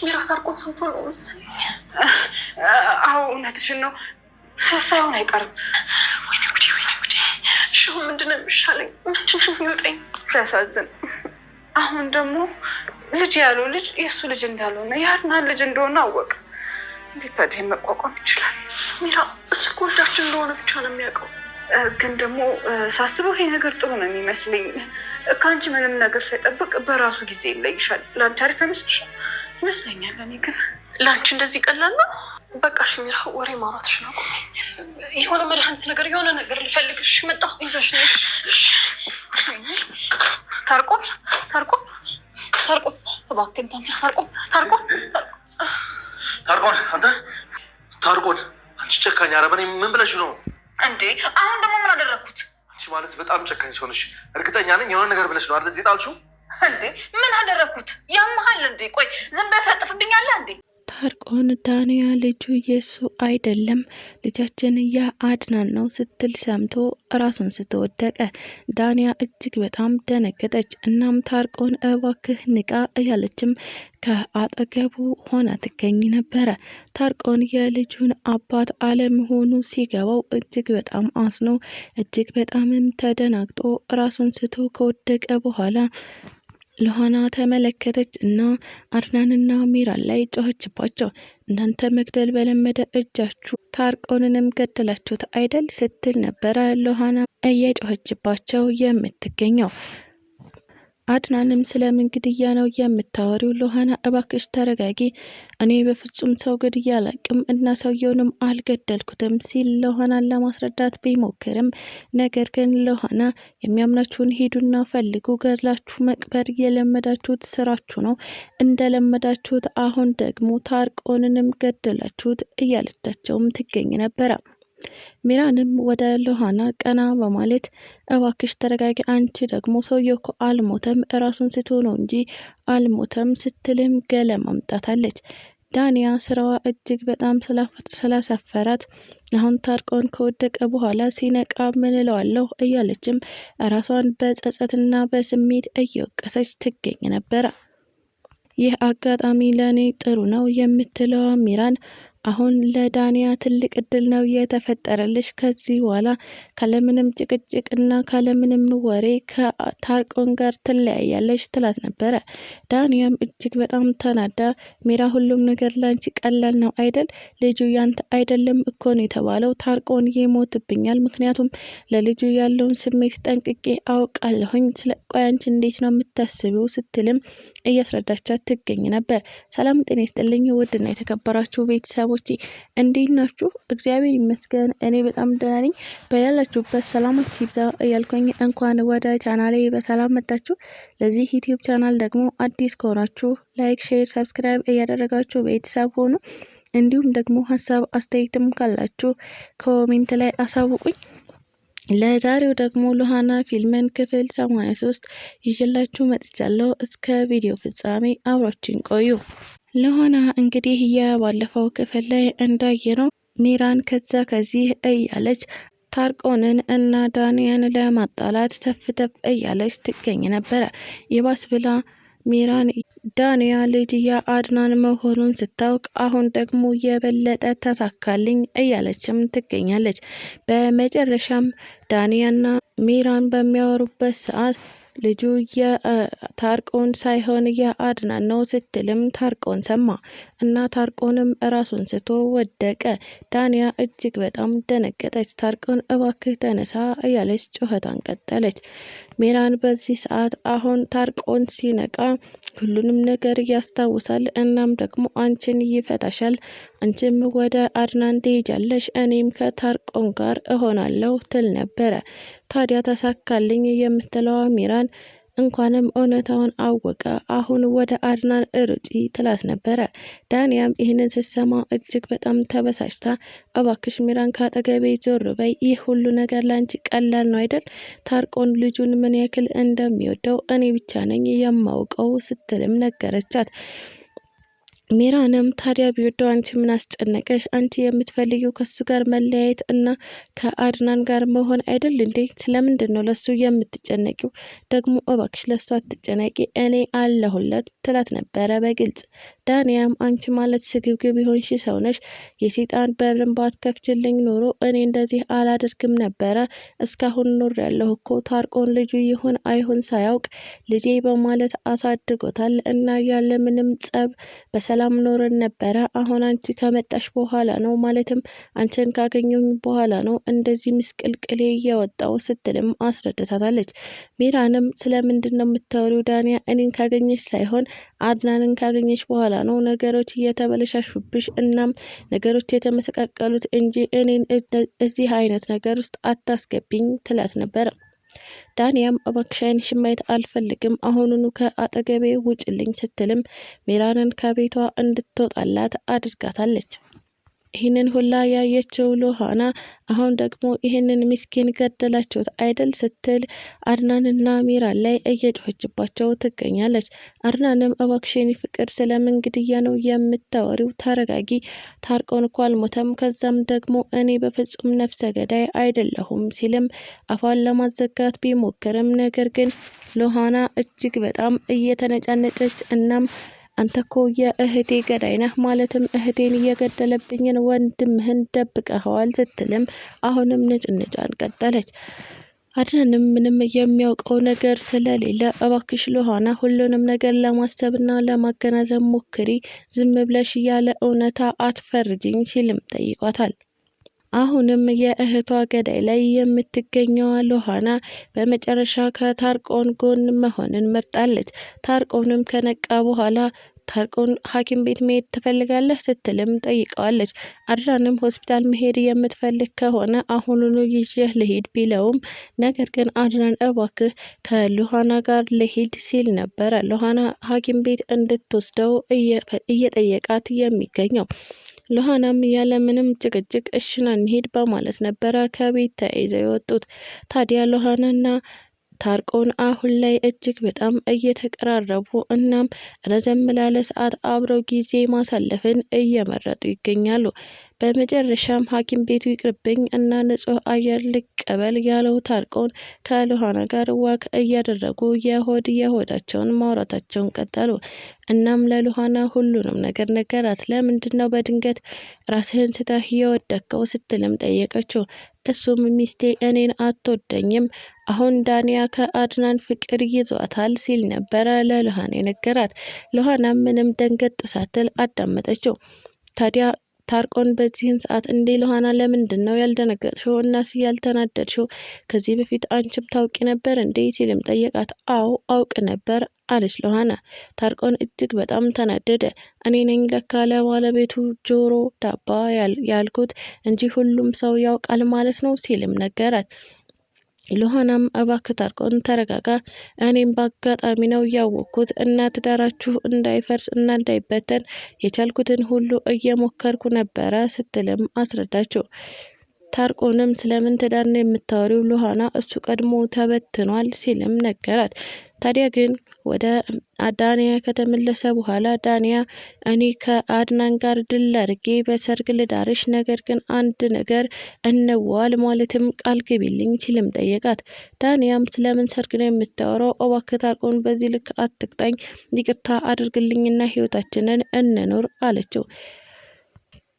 ሚራ ታርቆን ሰምቶ ነው መሰለኝ። አዎ እውነትሽን ነው፣ ሳይሆን አይቀርም። ወይኔ ጉዴ ወይኔ ጉዴ። እሺ ምንድን ነው የሚሻለኝ? ምንድን ነው የሚወጣኝ? ያሳዝን። አሁን ደግሞ ልጅ ያለው ልጅ የእሱ ልጅ እንዳልሆነ የአድናን ልጅ እንደሆነ አወቅ። እንዴት ታዲያ መቋቋም ይችላል? ሚራ እሱ ወልዳችን እንደሆነ ብቻ ነው የሚያውቀው። ግን ደግሞ ሳስበው ይሄ ነገር ጥሩ ነው የሚመስለኝ። ከአንቺ ምንም ነገር ሳይጠብቅ በራሱ ጊዜ ይለይሻል። ለአንቺ አሪፍ አይመስልሽም? ይመስለኛል። እኔ ግን ለአንቺ እንደዚህ ቀላል ነው? በቃ እሺ ሚራ ወሬ ማውራትሽ ነው። የሆነ መድኃኒት ነገር የሆነ ነገር ልፈልግሽ መጣሁ። ይዘሽ ነው። ታርቆን ታርቆን ታርቆን እባክህን ተንፈስ። ታርቆን ታርቆን ታርቆን አንተ ታርቆን አንቺ ጨካኝ አረመኔ ምን ብለሽ ነው እንዴ? አሁን ደግሞ ምን አደረኩት? አንቺ ማለት በጣም ጨካኝ ሰው ነሽ። እርግጠኛ ነኝ የሆነ ነገር ብለሽ ነው አይደል እዚህ ጣልሽው? እንዴ ምን አደረኩት? ያመሃል እንዴ? ቆይ ዝም ብለህ ፈጥፍብኛለህ እንዴ? ታርቆን ዳንያ ልጁ የሱ አይደለም ልጃችን የአድናን ነው ስትል ሰምቶ ራሱን ስትወደቀ ዳንያ እጅግ በጣም ደነገጠች። እናም ታርቆን እባክህ ንቃ እያለችም ከአጠገቡ ሆና ትገኝ ነበረ። ታርቆን የልጁን አባት አለመሆኑ ሲገባው እጅግ በጣም አዝኖ እጅግ በጣምም ተደናግጦ ራሱን ስቶ ከወደቀ በኋላ ሉሃና ተመለከተች እና አድናንና ሚራን ላይ ጮኸችባቸው። እናንተ መግደል በለመደ እጃችሁ ታርቆንንም ገደላችሁት አይደል ስትል ነበረ ሉሃና እየጮኸችባቸው የምትገኘው። አድናንም ስለምን ግድያ ነው የምታወሪው? ሉሃና እባክሽ ተረጋጊ፣ እኔ በፍጹም ሰው ግድያ አላቅም እና ሰውየውንም አልገደልኩትም ሲል ሉሃናን ለማስረዳት ቢሞክርም ነገር ግን ሉሃና የሚያምናችሁን ሂዱና ፈልጉ፣ ገድላችሁ መቅበር የለመዳችሁት ስራችሁ ነው፣ እንደለመዳችሁት አሁን ደግሞ ታርቆንንም ገደላችሁት እያለቻቸውም ትገኝ ነበረ። ሚራንም ወደ ሉሃና ቀና በማለት እባክሽ ተረጋጊ፣ አንቺ ደግሞ ሰውየው እኮ አልሞተም እራሱን ስቶ ነው እንጂ አልሞተም ስትልም ገለማምጣታለች። ዳንያ ስራዋ እጅግ በጣም ስላሰፈራት አሁን ታርቆን ከወደቀ በኋላ ሲነቃ ምን እለዋለሁ እያለችም ራሷን በጸጸትና በስሜት እየወቀሰች ትገኝ ነበረ። ይህ አጋጣሚ ለኔ ጥሩ ነው የምትለዋ ሚራን አሁን ለዳንያ ትልቅ እድል ነው የተፈጠረልሽ። ከዚህ በኋላ ካለምንም ጭቅጭቅና ካለምንም ወሬ ከታርቆን ጋር ትለያያለሽ ትላት ነበረ። ዳንያም እጅግ በጣም ተናዳ ሚራ ሁሉም ነገር ላንቺ ቀላል ነው አይደል? ልጁ ያንተ አይደለም እኮ ነው የተባለው። ታርቆን ይሞትብኛል፣ ምክንያቱም ለልጁ ያለውን ስሜት ጠንቅቄ አውቃለሁኝ። ቆይ አንቺ እንዴት ነው የምታስቢው? ስትልም እያስረዳቻት ትገኝ ነበር። ሰላም ጤና ይስጥልኝ ውድና የተከበራችሁ ቤተሰቦች እንዴት ናችሁ? እግዚአብሔር ይመስገን እኔ በጣም ደህና ነኝ። በያላችሁበት ሰላማችሁ ይብዛ እያልኩኝ እንኳን ወደ ቻናሌ በሰላም መጣችሁ። ለዚህ ዩቲዩብ ቻናል ደግሞ አዲስ ከሆናችሁ ላይክ፣ ሼር፣ ሰብስክራይብ እያደረጋችሁ ቤተሰብ ሆኑ። እንዲሁም ደግሞ ሀሳብ አስተያየትም ካላችሁ ኮሜንት ላይ አሳውቁኝ። ለዛሬው ደግሞ ሉሃና ፊልምን ክፍል 83 ይዤላችሁ መጥቻለሁ። እስከ ቪዲዮ ፍጻሜ አብራችሁን ቆዩ። ሉሃና እንግዲህ የባለፈው ክፍል ላይ እንዳየነው ሚራን ከዚህ እያለች ታርቆንን እና ዳንያን ለማጣላት ተፍተፍ እያለች ትገኝ ነበረ። ይባስ ብላ ሚራን ዳንያ ልጅ የአድናን መሆኑን ስታውቅ አሁን ደግሞ የበለጠ ተሳካልኝ እያለችም ትገኛለች። በመጨረሻም ዳንያና ሚራን በሚያወሩበት ሰዓት ልጁ የታርቆን ሳይሆን የአድናን ነው ስትልም ታርቆን ሰማ እና ታርቆንም ራሱን ስቶ ወደቀ። ዳንያ እጅግ በጣም ደነገጠች። ታርቆን እባክህ ተነሳ እያለች ጩኸቷን ቀጠለች። ሚራን በዚህ ሰዓት አሁን ታርቆን ሲነቃ ሁሉንም ነገር ያስታውሳል። እናም ደግሞ አንቺን ይፈታሻል፣ አንቺም ወደ አድናን ትሄጃለሽ፣ እኔም ከታርቆን ጋር እሆናለሁ ትል ነበረ። ታዲያ ተሳካልኝ የምትለዋ ሚራን እንኳንም እውነታውን አወቀ፣ አሁን ወደ አድናን እሩጪ ትላት ነበረ። ዳንያም ይህንን ስትሰማ እጅግ በጣም ተበሳጭታ እባክሽ ሚራን ካጠገቤ ዞር በይ፣ ይህ ሁሉ ነገር ላንቺ ቀላል ነው አይደል? ታርቆን ልጁን ምን ያክል እንደሚወደው እኔ ብቻ ነኝ የማውቀው ስትልም ነገረቻት። ሜራንም ታዲያ ቢወደው አንቺ ምን አስጨነቀሽ? አንቺ የምትፈልጊው ከሱ ጋር መለያየት እና ከአድናን ጋር መሆን አይደል እንዴ? ስለምንድን ነው ለሱ የምትጨነቂው? ደግሞ እባክሽ ለሱ አትጨነቂ፣ እኔ አለሁለት ትላት ነበረ በግልጽ። ዳንያም አንቺ ማለት ስግብግብ የሆንሽ ሰው ነሽ፣ የሴጣን በርን ባትከፍችልኝ ኖሮ እኔ እንደዚህ አላደርግም ነበረ። እስካሁን ኖር ያለሁ እኮ ታርቆን ልጁ ይሁን አይሁን ሳያውቅ ልጄ በማለት አሳድጎታል እና ያለ ምንም ጸብ በሰላም ኖረን ነበረ። አሁን አንቺ ከመጣሽ በኋላ ነው ማለትም አንቺን ካገኘኝ በኋላ ነው እንደዚህ ምስቅልቅሌ እየወጣው ስትልም አስረድታታለች። ሜራንም ስለምንድን ነው የምታወሪው ዳንያ? እኔን ካገኘሽ ሳይሆን አድናንን ካገኘሽ በኋላ ነው ነገሮች እየተበለሻሹብሽ እናም ነገሮች የተመሰቃቀሉት እንጂ እኔን እዚህ አይነት ነገር ውስጥ አታስገቢኝ ትላት ነበር። ዳንያም እባክሽ ዓይንሽን ማየት አልፈልግም፣ አሁኑኑ ከአጠገቤ ውጭልኝ ስትልም ሜራንን ከቤቷ እንድትወጣላት አድርጋታለች። ይህንን ሁላ ያየችው ሉሃና አሁን ደግሞ ይህንን ምስኪን ገደላችሁት አይደል ስትል አድናንና ሜራን ላይ እየጮኸችባቸው ትገኛለች። አድናንም እባክሽን ፍቅር ስለምን ግድያ ነው የምታወሪው? ተረጋጊ፣ ታርቆን እኮ አልሞተም። ከዛም ደግሞ እኔ በፍጹም ነፍሰ ገዳይ አይደለሁም ሲልም አፏን ለማዘጋት ቢሞክርም ነገር ግን ሉሃና እጅግ በጣም እየተነጫነጨች እናም አንተ እኮ የእህቴ ገዳይ ነህ፣ ማለትም እህቴን እየገደለብኝን ወንድምህን ደብቀኸዋል ስትልም አሁንም ንጭንጫን ቀጠለች። አድናንም ምንም የሚያውቀው ነገር ስለሌለ እባክሽ ሉሃና ሁሉንም ነገር ለማሰብና ለማገናዘብ ሞክሪ፣ ዝም ብለሽ ያለ እውነታ አትፈርጅኝ ሲልም ጠይቋታል። አሁንም የእህቷ ገዳይ ላይ የምትገኘው ሉሃና በመጨረሻ ከታርቆን ጎን መሆንን መርጣለች። ታርቆንም ከነቃ በኋላ ታርቆን ሐኪም ቤት መሄድ ትፈልጋለህ ስትልም ጠይቀዋለች። አድናንም ሆስፒታል መሄድ የምትፈልግ ከሆነ አሁኑኑ ይዤህ ልሄድ ቢለውም ነገር ግን አድናን እባክህ ከሉሃና ጋር ልሄድ ሲል ነበረ ሉሃና ሐኪም ቤት እንድትወስደው እየጠየቃት የሚገኘው። ሉሃናም ያለምንም ጭቅጭቅ እሽና እንሄድ በማለት ነበረ ከቤት ተያይዘው የወጡት። ታዲያ ሉሃናና ታርቆን አሁን ላይ እጅግ በጣም እየተቀራረቡ እናም ረዘም ላለ ሰዓት አብረው ጊዜ ማሳለፍን እየመረጡ ይገኛሉ። በመጨረሻም ሐኪም ቤቱ ይቅርብኝ እና ንጹህ አየር ልቀበል ያለው ታርቆን ከሉሃና ጋር ዋክ እያደረጉ የሆዳቸውን ማውራታቸውን ቀጠሉ። እናም ለሉሃና ሁሉንም ነገር ነገራት። ለምንድን ነው በድንገት ራስህን ስተህ የወደቅከው ስትልም ጠየቀችው። እሱም ሚስቴ እኔን አትወደኝም፣ አሁን ዳንያ ከአድናን ፍቅር ይዟታል ሲል ነበረ ለሉሃና የነገራት። ሉሃና ምንም ደንገጥ ሳትል አዳመጠችው። ታዲያ ታርቆን በዚህን ሰዓት እንዴ ሉሃና ለምንድን ነው ያልደነገጥሽው እናስ ያልተናደድሽው? ከዚህ በፊት አንቺም ታውቂ ነበር እንዴ ሲልም ጠየቃት። አዎ አውቅ ነበር አለች ሉሃና። ታርቆን እጅግ በጣም ተናደደ። እኔ ነኝ ለካ ለባለቤቱ ጆሮ ዳባ ያልኩት እንጂ ሁሉም ሰው ያውቃል ማለት ነው ሲልም ነገራት። ሉሃናም እባክህ ታርቆን ተረጋጋ፣ እኔም በአጋጣሚ ነው ያወቅኩት እና ትዳራችሁ እንዳይፈርስ እና እንዳይበተን የቻልኩትን ሁሉ እየሞከርኩ ነበረ ስትልም አስረዳችው። ታርቆንም ስለምን ትዳር ነው የምታወሪው ሉሃና? እሱ ቀድሞ ተበትኗል ሲልም ነገራት። ታዲያ ግን ወደ ዳንያ ከተመለሰ በኋላ ዳንያ እኔ ከአድናን ጋር ድል አድርጌ በሰርግ ልዳርሽ፣ ነገር ግን አንድ ነገር እንዋል ማለትም ቃል ግቢልኝ ሲልም ጠየቃት። ዳንያም ስለምን ሰርግ ነው የምታወራው? እባክህ ታርቆን በዚህ ልክ አትቅጣኝ፣ ይቅርታ አድርግልኝና ህይወታችንን እንኖር አለችው።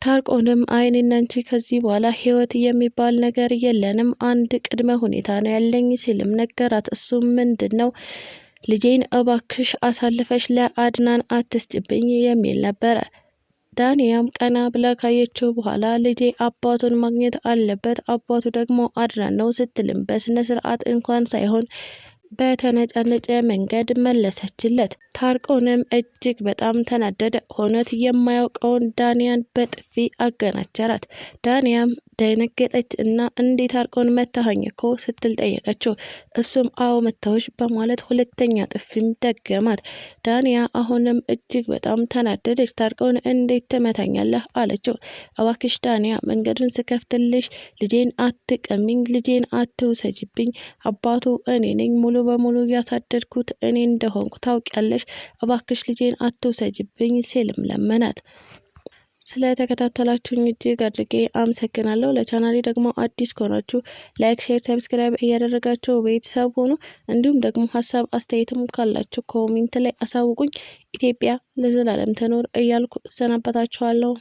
ታርቆንም አይኔና አንቺ ከዚህ በኋላ ህይወት የሚባል ነገር የለንም፣ አንድ ቅድመ ሁኔታ ነው ያለኝ ሲልም ነገራት። እሱም ምንድን ነው? ልጄን እባክሽ አሳልፈሽ ለአድናን አትስጭብኝ የሚል ነበረ። ዳንያም ቀና ብላ ካየችው በኋላ ልጄ አባቱን ማግኘት አለበት፣ አባቱ ደግሞ አድናን ነው ስትልም በስነ ስርዓት እንኳን ሳይሆን በተነጫነጨ መንገድ መለሰችለት። ታርቆንም እጅግ በጣም ተናደደ። እውነት የማያውቀውን ዳንያን በጥፊ አገናቸራት። ዳንያም ደነገጠች እና እንዴት ታርቆን መታኸኝ እኮ ስትል ጠየቀችው። እሱም አዎ መታዎች በማለት ሁለተኛ ጥፊም ደገማት። ዳንያ አሁንም እጅግ በጣም ተናደደች። ታርቆን እንዴት ትመታኛለህ አለችው። እባክሽ ዳንያ መንገዱን ስከፍትልሽ ልጄን አትቀሚኝ፣ ልጄን አትውሰጅብኝ፣ አባቱ እኔ ነኝ፣ ሙሉ በሙሉ ያሳደድኩት እኔ እንደሆንኩ ታውቂያለሽ፣ እባክሽ ልጄን አትውሰጅብኝ ሲልም ለመናት። ስለተከታተላችሁኝ እጅግ አድርጌ አመሰግናለሁ። ለቻናሌ ደግሞ አዲስ ከሆናችሁ ላይክ፣ ሼር፣ ሰብስክራይብ እያደረጋችሁ ቤተሰብ ሆኑ። እንዲሁም ደግሞ ሀሳብ አስተያየትም ካላችሁ ኮሜንት ላይ አሳውቁኝ። ኢትዮጵያ ለዘላለም ትኖር እያልኩ እሰናበታችኋለሁ።